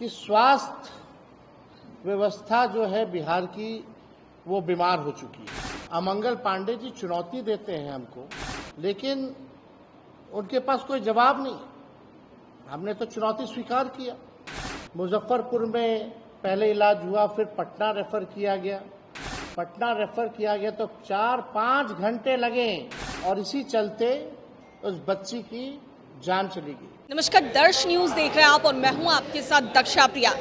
कि स्वास्थ्य व्यवस्था जो है बिहार की वो बीमार हो चुकी है। अमंगल पांडे जी चुनौती देते हैं हमको, लेकिन उनके पास कोई जवाब नहीं। हमने तो चुनौती स्वीकार किया। मुजफ्फरपुर में पहले इलाज हुआ, फिर पटना रेफर किया गया। पटना रेफर किया गया तो 4-5 घंटे लगे और इसी चलते उस बच्ची की जान चली गई। नमस्कार, दर्श न्यूज देख रहे हैं आप और मैं हूं आपके साथ दक्षा प्रिया।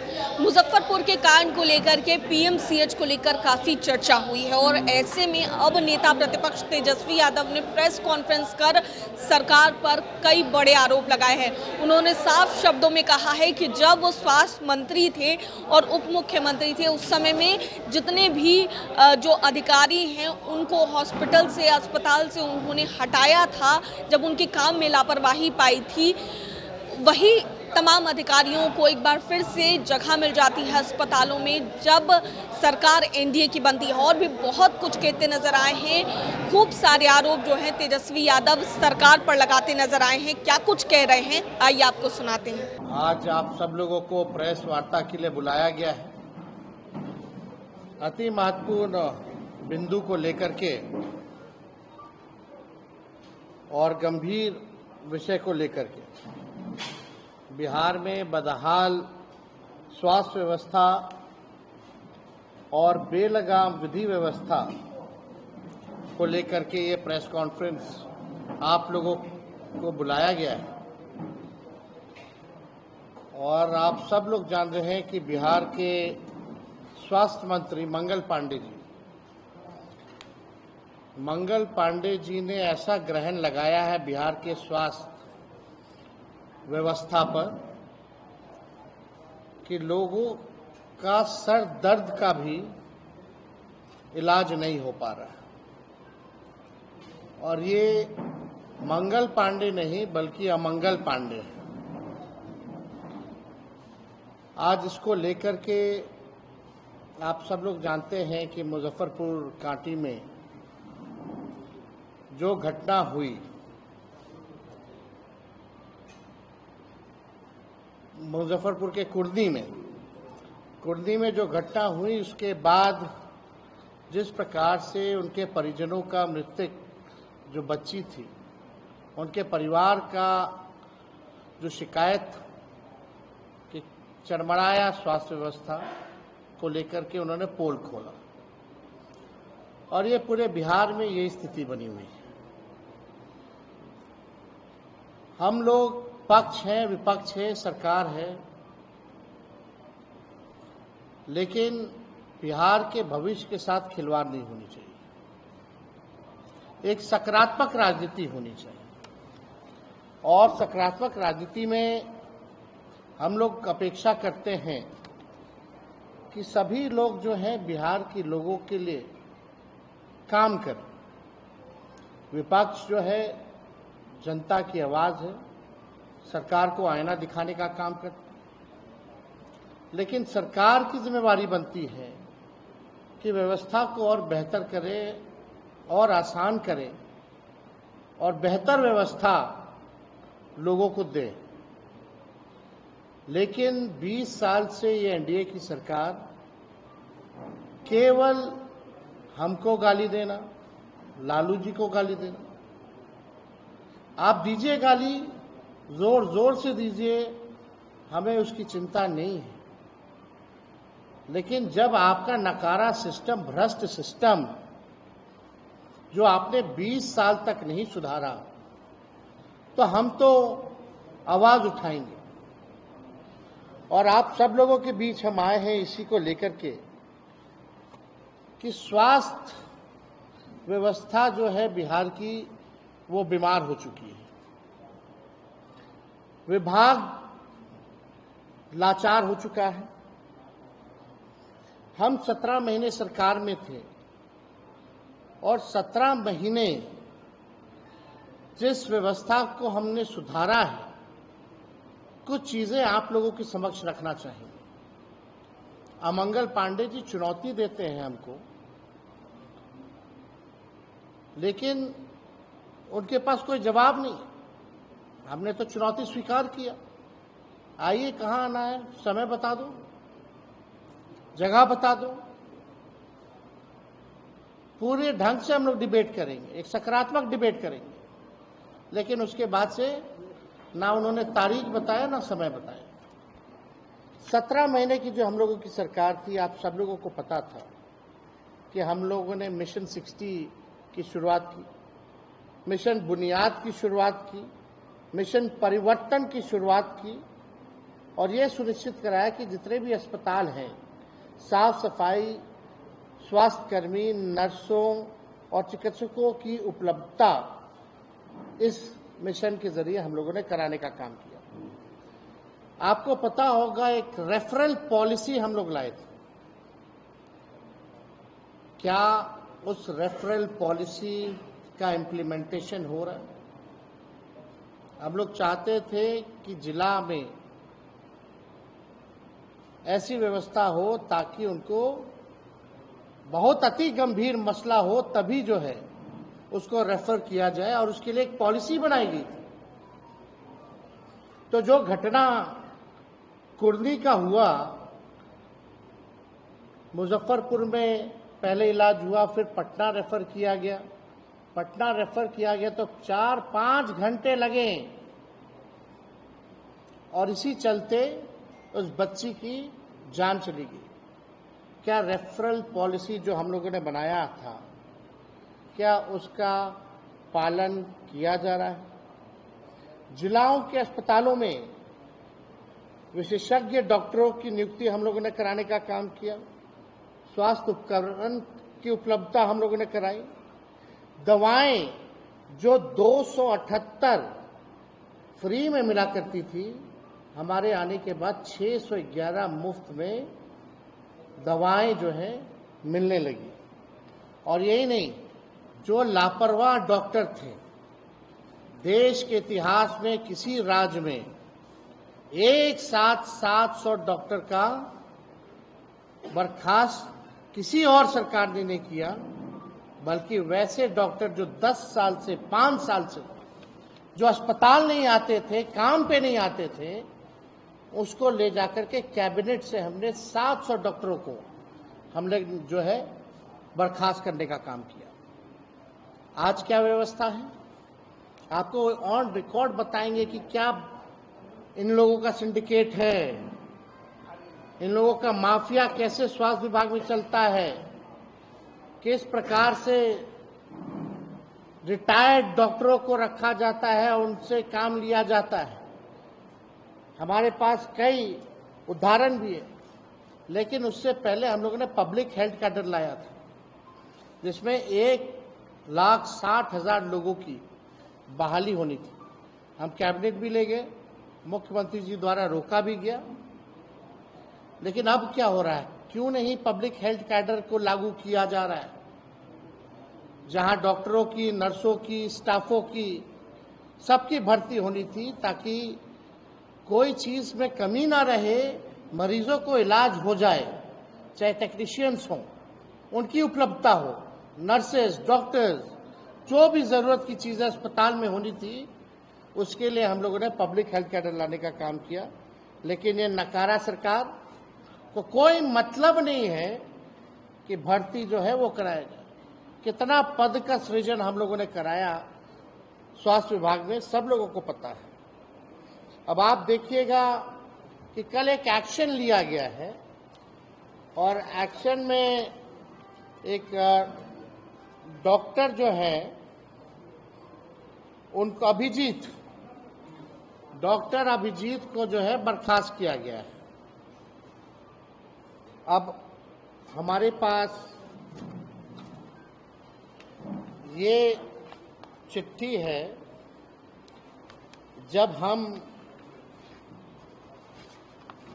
मुजफ्फरपुर के कांड को लेकर के पीएमसीएच को लेकर काफी चर्चा हुई है और ऐसे में अब नेता प्रतिपक्ष तेजस्वी यादव ने प्रेस कॉन्फ्रेंस कर सरकार पर कई बड़े आरोप लगाए हैं। उन्होंने साफ शब्दों में कहा है कि जब वो स्वास्थ्य मंत्री थे और उप मुख्यमंत्री थे उस समय में जितने भी जो अधिकारी हैं उनको हॉस्पिटल से, अस्पताल से उन्होंने हटाया था जब उनके काम में लापरवाही पाई थी, वही तमाम अधिकारियों को एक बार फिर से जगह मिल जाती है अस्पतालों में जब सरकार एनडीए की बनती है। और भी बहुत कुछ कहते नजर आए हैं। खूब सारे आरोप जो हैं तेजस्वी यादव सरकार पर लगाते नजर आए हैं। क्या कुछ कह रहे हैं, आइए आपको सुनाते हैं। आज आप सब लोगों को प्रेस वार्ता के लिए बुलाया गया है। अति महत्वपूर्ण बिंदु को लेकर के और गंभीर विषय को लेकर के बिहार में बदहाल स्वास्थ्य व्यवस्था और बेलगाम विधि व्यवस्था को लेकर के ये प्रेस कॉन्फ्रेंस आप लोगों को बुलाया गया है। और आप सब लोग जान रहे हैं कि बिहार के स्वास्थ्य मंत्री मंगल पांडे जी ने ऐसा ग्रहण लगाया है बिहार के स्वास्थ्य व्यवस्था पर कि लोगों का सर दर्द का भी इलाज नहीं हो पा रहा है। और ये मंगल पांडे नहीं बल्कि अमंगल पांडे है। आज इसको लेकर के आप सब लोग जानते हैं कि मुजफ्फरपुर कांटी में जो घटना हुई, मुजफ्फरपुर के कुर्दी में जो घटना हुई, उसके बाद जिस प्रकार से उनके परिजनों का मृतक जो बच्ची थी, उनके परिवार का जो शिकायत कि चरमराया स्वास्थ्य व्यवस्था को लेकर के उन्होंने पोल खोला और ये पूरे बिहार में ये स्थिति बनी हुई है। हम लोग पक्ष है, विपक्ष है, सरकार है, लेकिन बिहार के भविष्य के साथ खिलवाड़ नहीं होनी चाहिए। एक सकारात्मक राजनीति होनी चाहिए और सकारात्मक राजनीति में हम लोग अपेक्षा करते हैं कि सभी लोग जो हैं बिहार के लोगों के लिए काम करें। विपक्ष जो है जनता की आवाज है, सरकार को आईना दिखाने का काम करता है, लेकिन सरकार की जिम्मेवारी बनती है कि व्यवस्था को और बेहतर करे और आसान करे और बेहतर व्यवस्था लोगों को दे। लेकिन 20 साल से ये एनडीए की सरकार केवल हमको गाली देना, लालू जी को गाली देना, आप दीजिए गाली, जोर जोर से दीजिए, हमें उसकी चिंता नहीं है। लेकिन जब आपका नकारा सिस्टम, भ्रष्ट सिस्टम जो आपने 20 साल तक नहीं सुधारा, तो हम तो आवाज उठाएंगे। और आप सब लोगों के बीच हम आए हैं इसी को लेकर के कि स्वास्थ्य व्यवस्था जो है बिहार की वो बीमार हो चुकी है। विभाग लाचार हो चुका है। हम 17 महीने सरकार में थे और 17 महीने जिस व्यवस्था को हमने सुधारा है, कुछ चीजें आप लोगों के समक्ष रखना चाहिए। अमंगल पांडे जी चुनौती देते हैं हमको, लेकिन उनके पास कोई जवाब नहीं। हमने तो चुनौती स्वीकार किया। आइए, कहाँ आना है, समय बता दो, जगह बता दो, पूरे ढंग से हम लोग डिबेट करेंगे, एक सकारात्मक डिबेट करेंगे। लेकिन उसके बाद से ना उन्होंने तारीख बताया ना समय बताया। 17 महीने की जो हम लोगों की सरकार थी, आप सब लोगों को पता था कि हम लोगों ने मिशन 60 की शुरुआत की, मिशन बुनियाद की शुरुआत की, मिशन परिवर्तन की शुरुआत की और ये सुनिश्चित कराया कि जितने भी अस्पताल हैं, साफ सफाई, स्वास्थ्यकर्मी, नर्सों और चिकित्सकों की उपलब्धता इस मिशन के जरिए हम लोगों ने कराने का काम किया। आपको पता होगा, एक रेफरल पॉलिसी हम लोग लाए थे। क्या उस रेफरल पॉलिसी का इम्प्लीमेंटेशन हो रहा है? हम लोग चाहते थे कि जिला में ऐसी व्यवस्था हो ताकि उनको बहुत अति गंभीर मसला हो तभी जो है उसको रेफर किया जाए और उसके लिए एक पॉलिसी बनाई गई थी। तो जो घटना कुर्दी का हुआ, मुजफ्फरपुर में पहले इलाज हुआ, फिर पटना रेफर किया गया, पटना रेफर किया गया तो 4-5 घंटे लगे और इसी चलते उस बच्ची की जान चली गई। क्या रेफरल पॉलिसी जो हम लोगों ने बनाया था, क्या उसका पालन किया जा रहा है? जिलाओं के अस्पतालों में विशेषज्ञ डॉक्टरों की नियुक्ति हम लोगों ने कराने का काम किया, स्वास्थ्य उपकरण की उपलब्धता हम लोगों ने कराई, दवाएं जो 278 फ्री में मिला करती थी, हमारे आने के बाद 611 मुफ्त में दवाएं जो है मिलने लगी। और यही नहीं, जो लापरवाह डॉक्टर थे, देश के इतिहास में किसी राज्य में एक साथ 700 डॉक्टर का बर्खास्त किसी और सरकार ने नहीं किया, बल्कि वैसे डॉक्टर जो 10 साल से 5 साल से जो अस्पताल नहीं आते थे, काम पे नहीं आते थे, उसको ले जाकर के कैबिनेट से हमने 700 डॉक्टरों को हमने जो है बर्खास्त करने का काम किया। आज क्या व्यवस्था है, आपको ऑन रिकॉर्ड बताएंगे कि क्या इन लोगों का सिंडिकेट है, इन लोगों का माफिया कैसे स्वास्थ्य विभाग में चलता है, किस प्रकार से रिटायर्ड डॉक्टरों को रखा जाता है और उनसे काम लिया जाता है। हमारे पास कई उदाहरण भी है। लेकिन उससे पहले हम लोगों ने पब्लिक हेल्थ कैडर लाया था, जिसमें 1,60,000 लोगों की बहाली होनी थी। हम कैबिनेट भी ले गए, मुख्यमंत्री जी द्वारा रोका भी गया। लेकिन अब क्या हो रहा है, क्यों नहीं पब्लिक हेल्थ कैडर को लागू किया जा रहा है, जहां डॉक्टरों की, नर्सों की, स्टाफों की, सबकी भर्ती होनी थी ताकि कोई चीज में कमी ना रहे, मरीजों को इलाज हो जाए, चाहे टेक्नीशियंस हों, उनकी उपलब्धता हो, नर्सेज, डॉक्टर्स, जो भी जरूरत की चीजें अस्पताल में होनी थी, उसके लिए हम लोगों ने पब्लिक हेल्थ कैडर लाने का काम किया। लेकिन ये नकारा सरकार को कोई मतलब नहीं है कि भर्ती जो है वो कराया जाए। कितना पद का सृजन हम लोगों ने कराया स्वास्थ्य विभाग में, सब लोगों को पता है। अब आप देखिएगा कि कल एक एक्शन लिया गया है और एक्शन में एक डॉक्टर जो है उनको डॉक्टर अभिजीत को जो है बर्खास्त किया गया है। अब हमारे पास ये चिट्ठी है, जब हम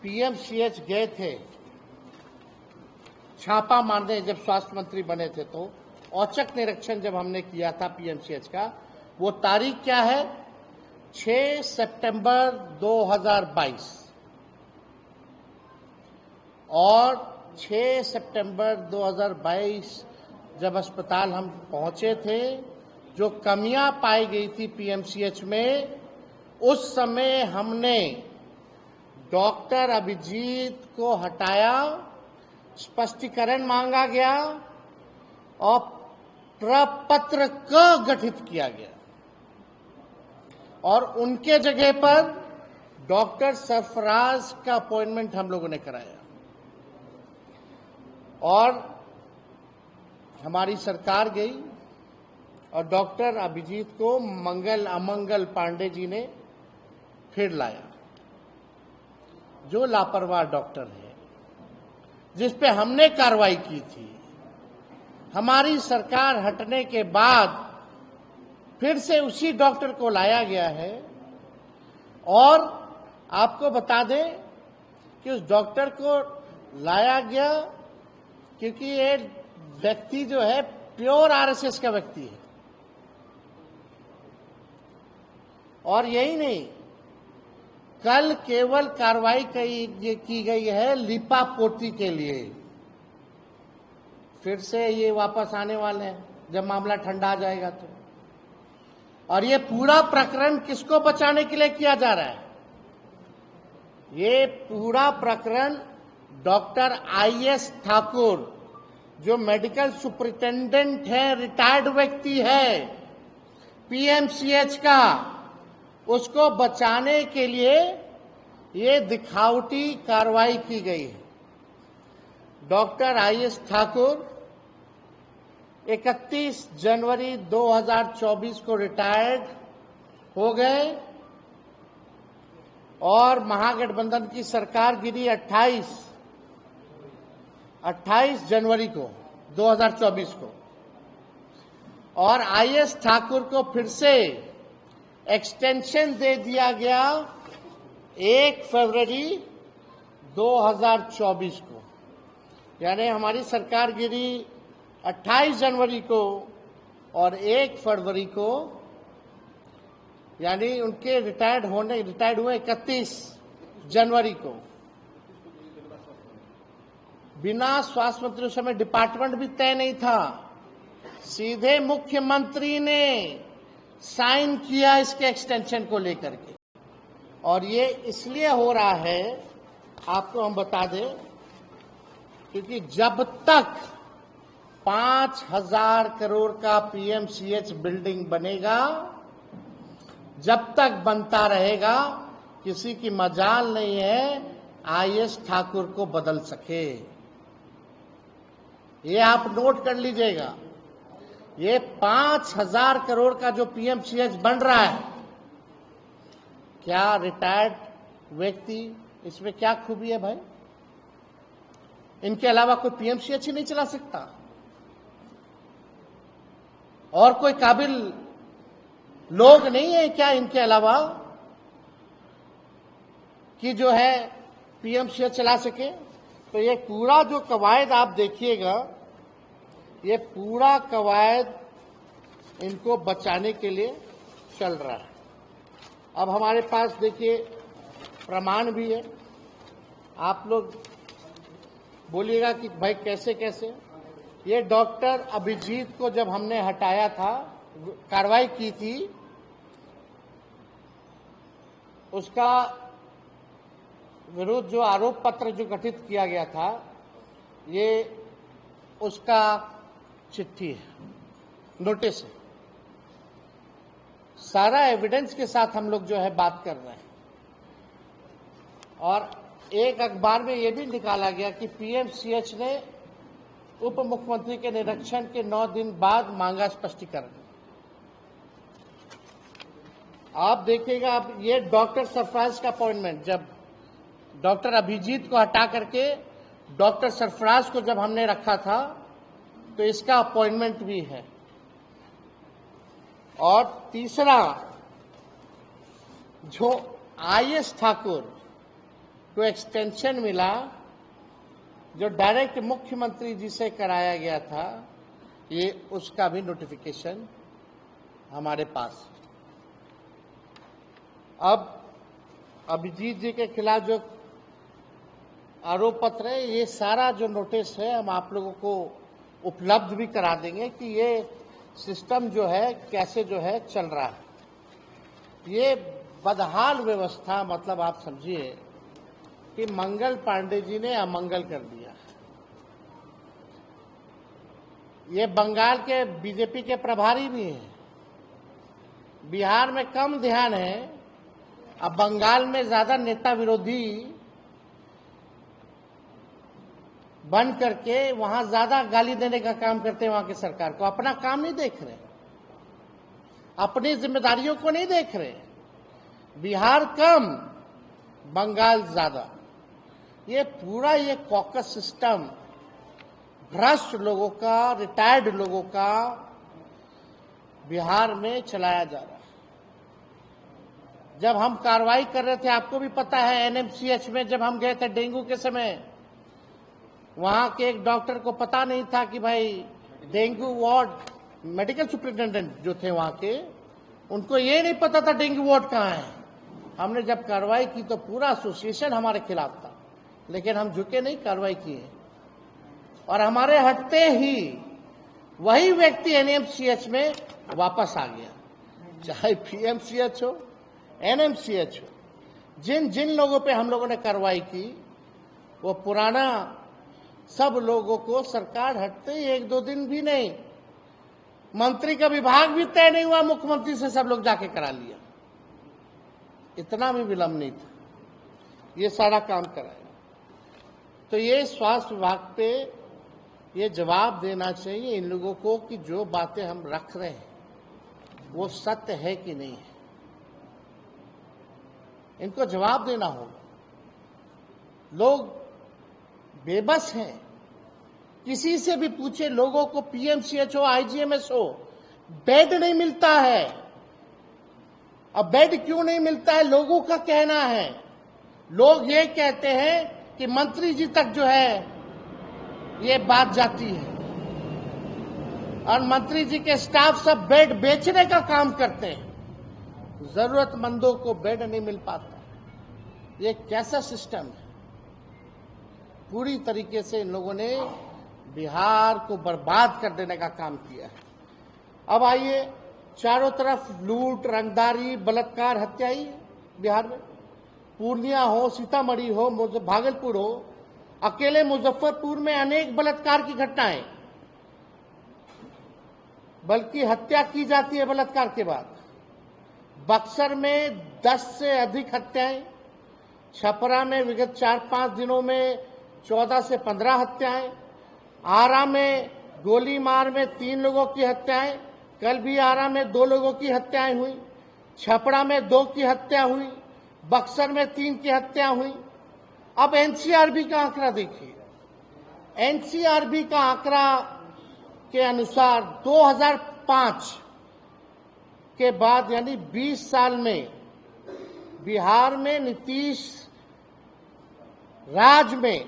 पीएमसीएच गए थे छापा मारने, जब स्वास्थ्य मंत्री बने थे, तो औचक निरीक्षण जब हमने किया था पीएमसीएच का, वो तारीख क्या है, 6 सितंबर 2022 और 6 सितंबर 2022 जब अस्पताल हम पहुंचे थे, जो कमियां पाई गई थी पीएमसीएच में, उस समय हमने डॉक्टर अभिजीत को हटाया, स्पष्टीकरण मांगा गया और प्रपत्र क गठित किया गया और उनके जगह पर डॉक्टर सरफराज का अपॉइंटमेंट हम लोगों ने कराया। और हमारी सरकार गई और डॉक्टर अभिजीत को मंगल अमंगल पांडे जी ने फिर लाया, जो लापरवाह डॉक्टर है, जिस पे हमने कार्रवाई की थी। हमारी सरकार हटने के बाद फिर से उसी डॉक्टर को लाया गया है। और आपको बता दें कि उस डॉक्टर को लाया गया क्योंकि ये व्यक्ति जो है प्योर आरएसएस का व्यक्ति है। और यही नहीं, कल केवल कार्रवाई की गई है लीपापोती के लिए। फिर से ये वापस आने वाले हैं जब मामला ठंडा आ जाएगा तो। और ये पूरा प्रकरण किसको बचाने के लिए किया जा रहा है? ये पूरा प्रकरण डॉक्टर आईएस ठाकुर, जो मेडिकल सुपरिटेंडेंट है, रिटायर्ड व्यक्ति है पीएमसीएच का, उसको बचाने के लिए ये दिखावटी कार्रवाई की गई है। डॉक्टर आईएस ठाकुर 31 जनवरी 2024 को रिटायर्ड हो गए और महागठबंधन की सरकार गिरी 28 जनवरी को 2024 को। और आईएस ठाकुर को फिर से एक्सटेंशन दे दिया गया 1 फरवरी 2024 को। यानी हमारी सरकार गिरी 28 जनवरी को और 1 फरवरी को, यानी उनके रिटायर्ड हुए 31 जनवरी को। बिना स्वास्थ्य मंत्री, उस समय डिपार्टमेंट भी तय नहीं था, सीधे मुख्यमंत्री ने साइन किया इसके एक्सटेंशन को लेकर के। और ये इसलिए हो रहा है, आपको हम बता दें, क्योंकि जब तक 5,000 करोड़ का पीएमसीएच बिल्डिंग बनेगा, जब तक बनता रहेगा, किसी की मजाल नहीं है आईएस ठाकुर को बदल सके। ये आप नोट कर लीजिएगा। ये 5,000 करोड़ का जो पीएमसीएच बन रहा है, क्या रिटायर्ड व्यक्ति, इसमें क्या खूबी है भाई? इनके अलावा कोई पीएमसीएच ही नहीं चला सकता? और कोई काबिल लोग नहीं है क्या इनके अलावा कि जो है पीएमसीएच चला सके? तो ये पूरा जो कवायद आप देखिएगा, ये पूरा कवायद इनको बचाने के लिए चल रहा है। अब हमारे पास देखिए प्रमाण भी है। आप लोग बोलिएगा कि भाई कैसे कैसे। ये डॉक्टर अभिजीत को जब हमने हटाया था, कार्रवाई की थी, उसका विरुद्ध जो आरोप पत्र जो गठित किया गया था, ये उसका चिट्ठी है, नोटिस है। सारा एविडेंस के साथ हम लोग जो है बात कर रहे हैं। और एक अखबार में यह भी निकाला गया कि पीएमसीएच ने उप मुख्यमंत्री के निरीक्षण के 9 दिन बाद मांगा स्पष्टीकरण। आप देखिएगा, अब ये डॉक्टर सरफराज का अपॉइंटमेंट, जब डॉक्टर अभिजीत को हटा करके डॉक्टर सरफराज को जब हमने रखा था, तो इसका अपॉइंटमेंट भी है। और तीसरा, जो आईएस ठाकुर को एक्सटेंशन मिला, जो डायरेक्ट मुख्यमंत्री जी से कराया गया था, ये उसका भी नोटिफिकेशन हमारे पास। अब अभिजीत जी के खिलाफ जो आरोप पत्र है, ये सारा जो नोटिस है हम आप लोगों को उपलब्ध भी करा देंगे कि ये सिस्टम जो है कैसे जो है चल रहा है। ये बदहाल व्यवस्था, मतलब आप समझिए कि मंगल पांडे जी ने अमंगल कर दिया। ये बंगाल के बीजेपी के प्रभारी भी हैं। बिहार में कम ध्यान है, अब बंगाल में ज्यादा नेता विरोधी बन करके वहां ज्यादा गाली देने का काम करते हैं। वहां की सरकार को अपना काम नहीं देख रहे, अपनी जिम्मेदारियों को नहीं देख रहे। बिहार कम, बंगाल ज्यादा। ये पूरा ये कॉकस सिस्टम भ्रष्ट लोगों का, रिटायर्ड लोगों का बिहार में चलाया जा रहा है। जब हम कार्रवाई कर रहे थे, आपको भी पता है, एनएमसीएच में जब हम गए थे डेंगू के समय, वहां के एक डॉक्टर को पता नहीं था कि भाई डेंगू वार्ड, मेडिकल सुपरिटेंडेंट जो थे वहां के, उनको ये नहीं पता था डेंगू वार्ड कहाँ है। हमने जब कार्रवाई की तो पूरा एसोसिएशन हमारे खिलाफ था, लेकिन हम झुके नहीं, कार्रवाई किए। और हमारे हटते ही वही व्यक्ति एनएमसीएच में वापस आ गया। चाहे पीएमसीएच हो, एनएमसीएच हो, जिन जिन लोगों पे हम लोगों ने कार्रवाई की, वो पुराना सब लोगों को सरकार हटते ही 1-2 दिन भी नहीं, मंत्री का विभाग भी तय नहीं हुआ, मुख्यमंत्री से सब लोग जाके करा लिया। इतना भी विलंब नहीं था, ये सारा काम कराया। तो ये स्वास्थ्य विभाग पे ये जवाब देना चाहिए इन लोगों को कि जो बातें हम रख रहे हैं वो सत्य है कि नहीं है, इनको जवाब देना होगा। लोग बेबस हैं, किसी से भी पूछे, लोगों को पीएमसीएच हो, आईजीएमएस हो, बेड नहीं मिलता है। अब बेड क्यों नहीं मिलता है, लोगों का कहना है। लोग ये कहते हैं कि मंत्री जी तक जो है ये बात जाती है, और मंत्री जी के स्टाफ सब बेड बेचने का काम करते हैं, जरूरतमंदों को बेड नहीं मिल पाता। ये कैसा सिस्टम है? पूरी तरीके से इन लोगों ने बिहार को बर्बाद कर देने का काम किया है। अब आइए, चारों तरफ लूट, रंगदारी, बलात्कार, हत्या ही है बिहार में। पूर्णिया हो, सीतामढ़ी हो, भागलपुर हो, अकेले मुजफ्फरपुर में अनेक बलात्कार की घटनाएं, बल्कि हत्या की जाती है बलात्कार के बाद। बक्सर में 10 से अधिक हत्याएं, छपरा में विगत 4-5 दिनों में 14 से 15 हत्याएं, आरा में गोली मार में 3 लोगों की हत्याएं, कल भी आरा में 2 लोगों की हत्याएं हुई, छपरा में 2 की हत्या हुई, बक्सर में 3 की हत्या हुई। अब एनसीआरबी का आंकड़ा देखिए, एनसीआरबी का आंकड़ा के अनुसार 2005 के बाद यानी 20 साल में बिहार में नीतीश राज में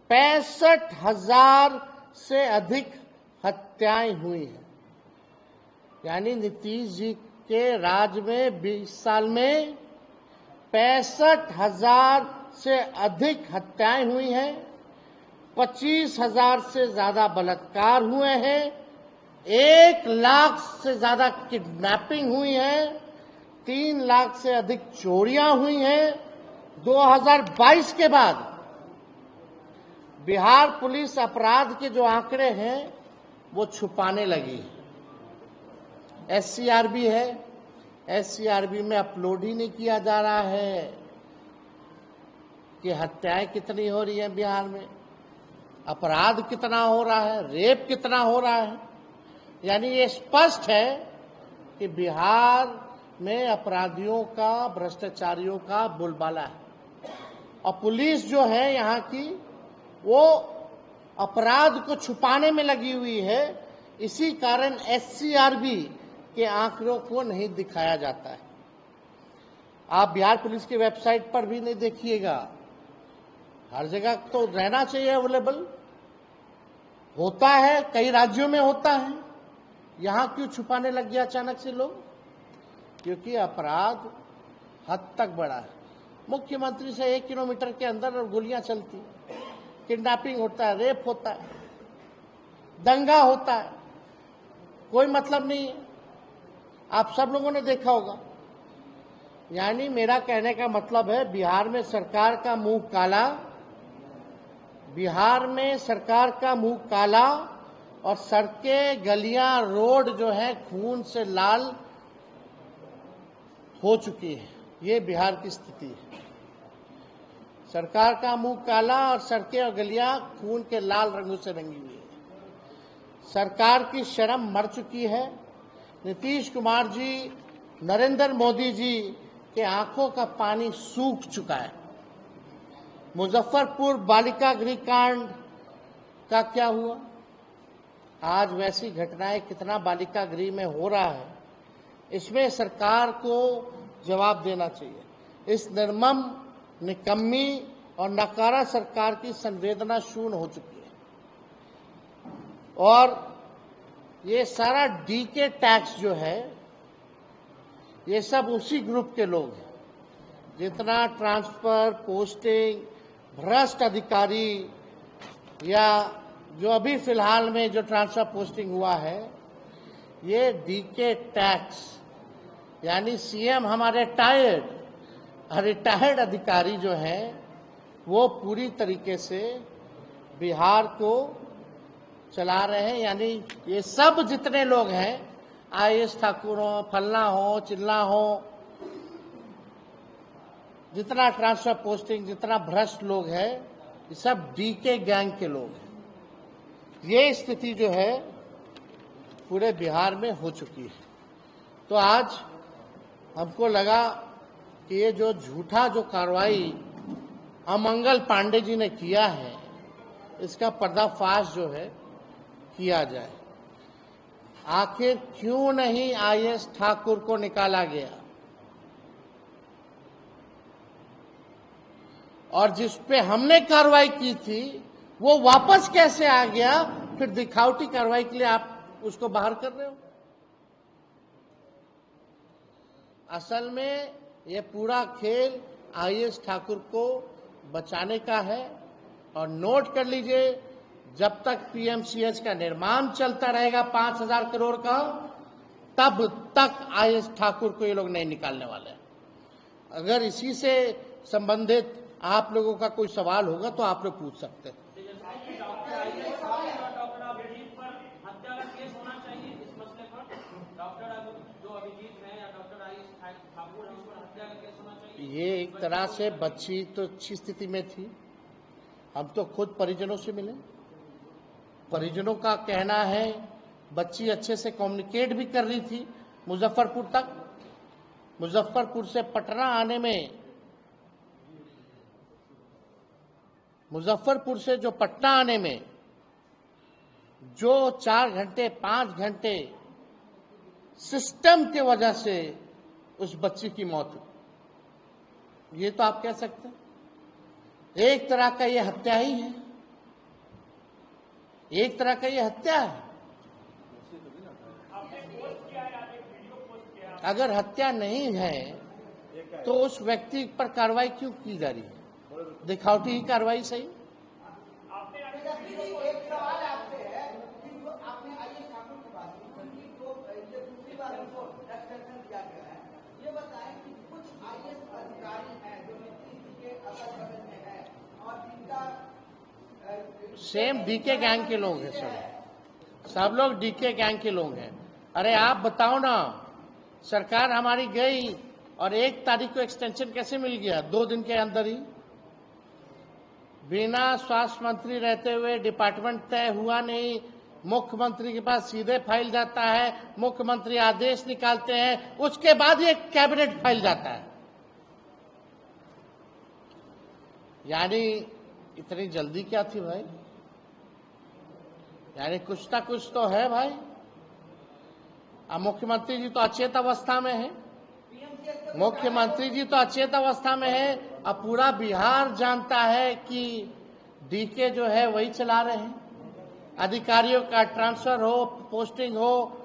65,000 से अधिक हत्याएं हुई हैं। यानी नीतीश जी के राज में 20 साल में 65,000 से अधिक हत्याएं हुई हैं, 25,000 से ज्यादा बलात्कार हुए हैं, 1 लाख से ज्यादा किडनैपिंग हुई है, 3 लाख से अधिक चोरियां हुई हैं। 2022 के बाद बिहार पुलिस अपराध के जो आंकड़े हैं वो छुपाने लगी। एससीआरबी है, एससीआरबी में अपलोड ही नहीं किया जा रहा है कि हत्याएं कितनी हो रही हैं बिहार में, अपराध कितना हो रहा है, रेप कितना हो रहा है। यानी ये स्पष्ट है कि बिहार में अपराधियों का, भ्रष्टाचारियों का बोलबाला है। और पुलिस जो है यहाँ की, वो अपराध को छुपाने में लगी हुई है। इसी कारण एससीआरबी के आंकड़ों को नहीं दिखाया जाता है। आप बिहार पुलिस की वेबसाइट पर भी नहीं देखिएगा, हर जगह तो रहना चाहिए अवेलेबल, होता है, कई राज्यों में होता है। यहां क्यों छुपाने लग गया अचानक से लोग? क्योंकि अपराध हद तक बढ़ा है। मुख्यमंत्री से 1 किलोमीटर के अंदर गोलियां चलती, किडनैपिंग होता है, रेप होता है, दंगा होता है, कोई मतलब नहीं है। आप सब लोगों ने देखा होगा। यानी मेरा कहने का मतलब है बिहार में सरकार का मुंह काला, बिहार में सरकार का मुंह काला और सड़कें, गलियां, रोड जो है खून से लाल हो चुकी है। ये बिहार की स्थिति है। सरकार का मुंह काला और सड़कें और गलियां खून के लाल रंगों से रंगी हुई है। सरकार की शर्म मर चुकी है। नीतीश कुमार जी, नरेंद्र मोदी जी के आंखों का पानी सूख चुका है। मुजफ्फरपुर बालिका गृह कांड का क्या हुआ? आज वैसी घटनाएं कितना बालिका गृह में हो रहा है, इसमें सरकार को जवाब देना चाहिए। इस निर्मम, निकम्मी और नकारा सरकार की संवेदना शून्य हो चुकी है। और ये सारा डीके टैक्स जो है, ये सब उसी ग्रुप के लोग हैं। जितना ट्रांसफर, पोस्टिंग, भ्रष्ट अधिकारी या जो अभी फिलहाल में जो ट्रांसफर पोस्टिंग हुआ है, ये डीके टैक्स, यानी सीएम हमारे रिटायर्ड अधिकारी जो हैं वो पूरी तरीके से बिहार को चला रहे हैं। यानी ये सब जितने लोग हैं, आईएएस ठाकुर हो, फलना हो, चिल्ला हो, जितना ट्रांसफर पोस्टिंग, जितना भ्रष्ट लोग हैं, ये सब डीके गैंग के लोग हैं। ये स्थिति जो है पूरे बिहार में हो चुकी है। तो आज हमको लगा कि ये जो झूठा जो कार्रवाई अमंगल पांडे जी ने किया है, इसका पर्दाफाश जो है किया जाए। आखिर क्यों नहीं आईएएस ठाकुर को निकाला गया, और जिस पे हमने कार्रवाई की थी वो वापस कैसे आ गया? फिर दिखावटी कार्रवाई के लिए आप उसको बाहर कर रहे हो। असल में ये पूरा खेल आईएएस ठाकुर को बचाने का है। और नोट कर लीजिए, जब तक पीएमसीएच का निर्माण चलता रहेगा 5,000 करोड़ का, तब तक आईएएस ठाकुर को ये लोग नहीं निकालने वाले हैं। अगर इसी से संबंधित आप लोगों का कोई सवाल होगा तो आप लोग पूछ सकते हैं। ये एक तरह से बच्ची तो अच्छी स्थिति में थी। हम तो खुद परिजनों से मिले। परिजनों का कहना है बच्ची अच्छे से कम्युनिकेट भी कर रही थी मुजफ्फरपुर तक। मुजफ्फरपुर से पटना आने में, मुजफ्फरपुर से जो पटना आने में जो 4 घंटे 5 घंटे सिस्टम के वजह से उस बच्ची की मौत हुई, ये तो आप कह सकते हैं एक तरह का ये हत्या ही है। एक तरह का ये हत्या है। अगर हत्या नहीं है तो उस व्यक्ति पर कार्रवाई क्यों की जा रही है? दिखावटी ही कार्रवाई सही। एक सवाल आपसे है कि जो आपने आईएएस ठाकुर की बात की, तो ये दूसरी बार रिपोर्ट एक्सटेंशन दिया गया है, ये बताएं कि कुछ आईएएस अधिकारी हैं जो नीतीश जी के अगल बगल में है और जिनका सेम डीके गैंग के लोग हैं। सब लोग डीके गैंग के लोग हैं। अरे आप बताओ ना, सरकार हमारी गई और 1 तारीख को एक्सटेंशन कैसे मिल गया? 2 दिन के अंदर ही, बिना स्वास्थ्य मंत्री रहते हुए डिपार्टमेंट तय हुआ नहीं, मुख्यमंत्री के पास सीधे फाइल जाता है, मुख्यमंत्री आदेश निकालते हैं, उसके बाद ये कैबिनेट फाइल जाता है। यानी इतनी जल्दी क्या थी भाई? यानी कुछ ना कुछ तो है भाई। अब मुख्यमंत्री जी तो अचेत अवस्था में है, मुख्यमंत्री जी तो अचेत अवस्था में है। अब पूरा बिहार जानता है कि डीके जो है वही चला रहे हैं। अधिकारियों का ट्रांसफर हो, पोस्टिंग हो,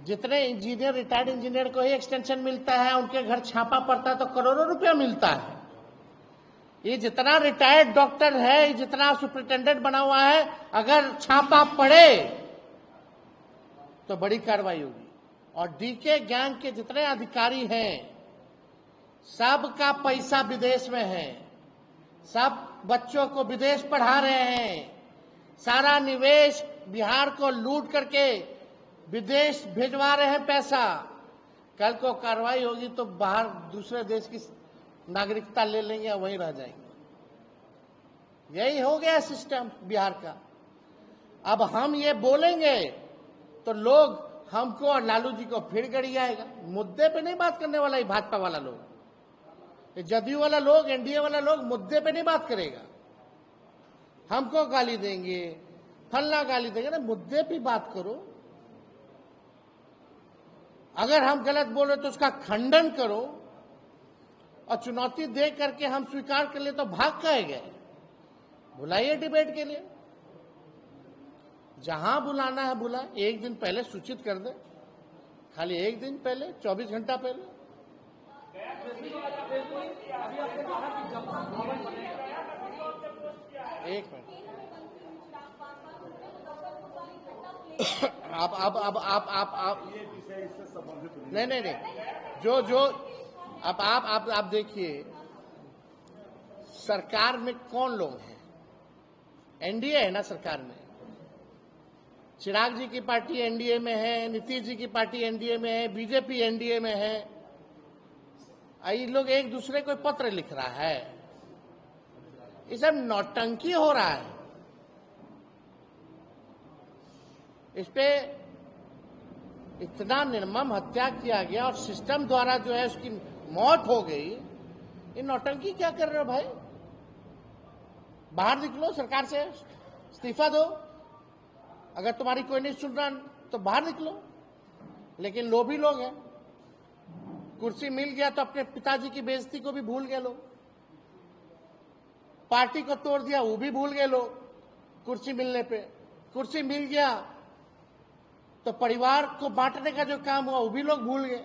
जितने इंजीनियर, रिटायर्ड इंजीनियर को ही एक्सटेंशन मिलता है, उनके घर छापा पड़ता है तो करोड़ों रुपया मिलता है। ये जितना रिटायर्ड डॉक्टर है, जितना सुपरिटेंडेंट बना हुआ है, अगर छापा पड़े तो बड़ी कार्रवाई होगी। और डीके गैंग के जितने अधिकारी हैं सबका पैसा विदेश में है, सब बच्चों को विदेश पढ़ा रहे हैं, सारा निवेश बिहार को लूट करके विदेश भेजवा रहे हैं पैसा। कल को कार्रवाई होगी तो बाहर दूसरे देश की नागरिकता ले लेंगे या वहीं रह जाएंगे। यही हो गया सिस्टम बिहार का। अब हम ये बोलेंगे तो लोग हमको और लालू जी को फिर गड़ी आएगा। मुद्दे पे नहीं बात करने वाला, ये भाजपा वाला लोग, ये जदयू वाला लोग, एनडीए वाला लोग मुद्दे पे नहीं बात करेगा। हमको गाली देंगे, फल्ला गाली देंगे, ना मुद्दे पे बात करो। अगर हम गलत बोल रहे तो उसका खंडन करो, और चुनौती दे करके हम स्वीकार कर ले तो भाग कहे गए। बुलाइए डिबेट के लिए, जहां बुलाना है बुलाए। एक दिन पहले सूचित कर दे, खाली एक दिन पहले, 24 घंटा पहले। एक मिनट, आप नहीं, जो अब आप देखिए, सरकार में कौन लोग हैं? एनडीए है ना सरकार में। चिराग जी की पार्टी एनडीए में है, नीतीश जी की पार्टी एनडीए में है, बीजेपी एनडीए में है। ये लोग एक दूसरे को पत्र लिख रहा है, ये सब नौटंकी हो रहा है। इस पे इतना निर्मम हत्या किया गया और सिस्टम द्वारा जो है उसकी मौत हो गई। ये नौटंकी क्या कर रहे हो भाई? बाहर निकलो, सरकार से इस्तीफा दो। अगर तुम्हारी कोई नहीं सुन रहा तो बाहर निकलो। लेकिन लोभी लोग हैं, कुर्सी मिल गया तो अपने पिताजी की बेइज्जती को भी भूल गए लोग, पार्टी को तोड़ दिया वो भी भूल गए लोग। कुर्सी मिलने पे, कुर्सी मिल गया तो परिवार को बांटने का जो काम हुआ वो भी लोग भूल गए।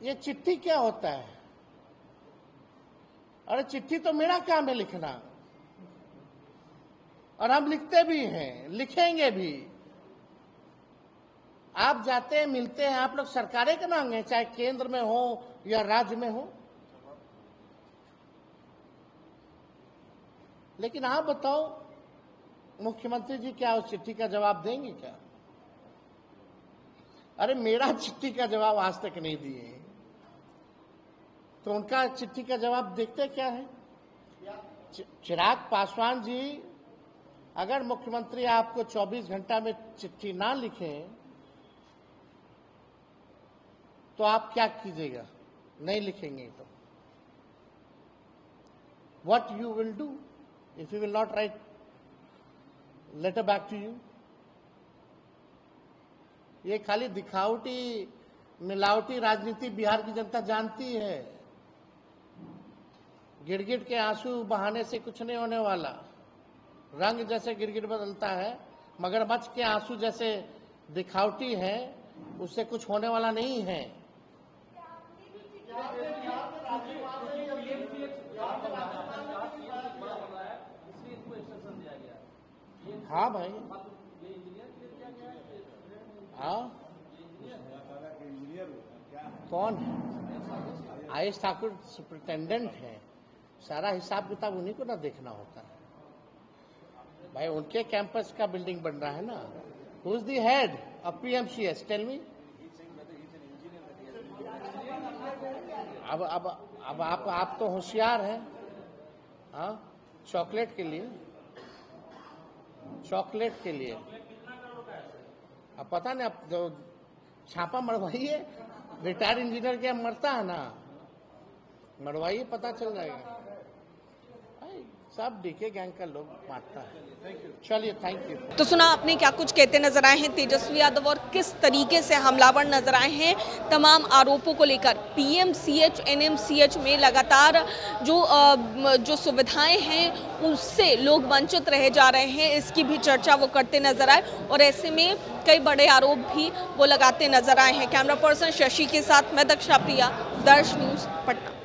ये चिट्ठी क्या होता है? अरे चिट्ठी तो मेरा काम है लिखना, और हम लिखते भी हैं, लिखेंगे भी। आप जाते हैं, मिलते हैं, आप लोग सरकारें के मांगे, चाहे केंद्र में हो या राज्य में हो। लेकिन आप बताओ, मुख्यमंत्री जी क्या उस चिट्ठी का जवाब देंगे क्या? अरे मेरा चिट्ठी का जवाब आज तक नहीं दिए, तो उनका चिट्ठी का जवाब देखते क्या है? चिराग पासवान जी, अगर मुख्यमंत्री आपको 24 घंटा में चिट्ठी ना लिखे तो आप क्या कीजिएगा? नहीं लिखेंगे तो what you will do if you will not write letter back to you? ये खाली दिखावटी मिलावटी राजनीति बिहार की जनता जानती है। गिड़गिड़ के आंसू बहाने से कुछ नहीं होने वाला। रंग जैसे गिड़गिड़ बदलता है, मगरमच्छ के आंसू जैसे दिखावटी है, उससे कुछ होने वाला नहीं है। हाँ भाई, हाँ, कौन है? आयुष ठाकुर सुपरिटेंडेंट है, सारा हिसाब किताब उन्हीं को ना देखना होता है भाई। उनके कैंपस का बिल्डिंग बन रहा है ना। Who is the head of PMCH? Tell me. अब आप तो होशियार हैं। हाँ, चॉकलेट के लिए अब पता नहीं, अब जो छापा मरवाइए, रिटायर्ड इंजीनियर क्या मरता है ना, मरवाइए, पता चल जाएगा। सब डीके गैंग का लोग मारता है। चलिए, थैंक यू। तो सुना आपने क्या कुछ कहते नजर आए हैं तेजस्वी यादव, और किस तरीके से हमलावर नजर आए हैं तमाम आरोपों को लेकर। पीएमसीएच, एनएमसीएच में लगातार जो सुविधाएं हैं उससे लोग वंचित रहे जा रहे हैं, इसकी भी चर्चा वो करते नजर आए, और ऐसे में कई बड़े आरोप भी वो लगाते नजर आए हैं। कैमरा पर्सन शशि के साथ मैं दक्षा प्रिया, दर्श न्यूज, पटना।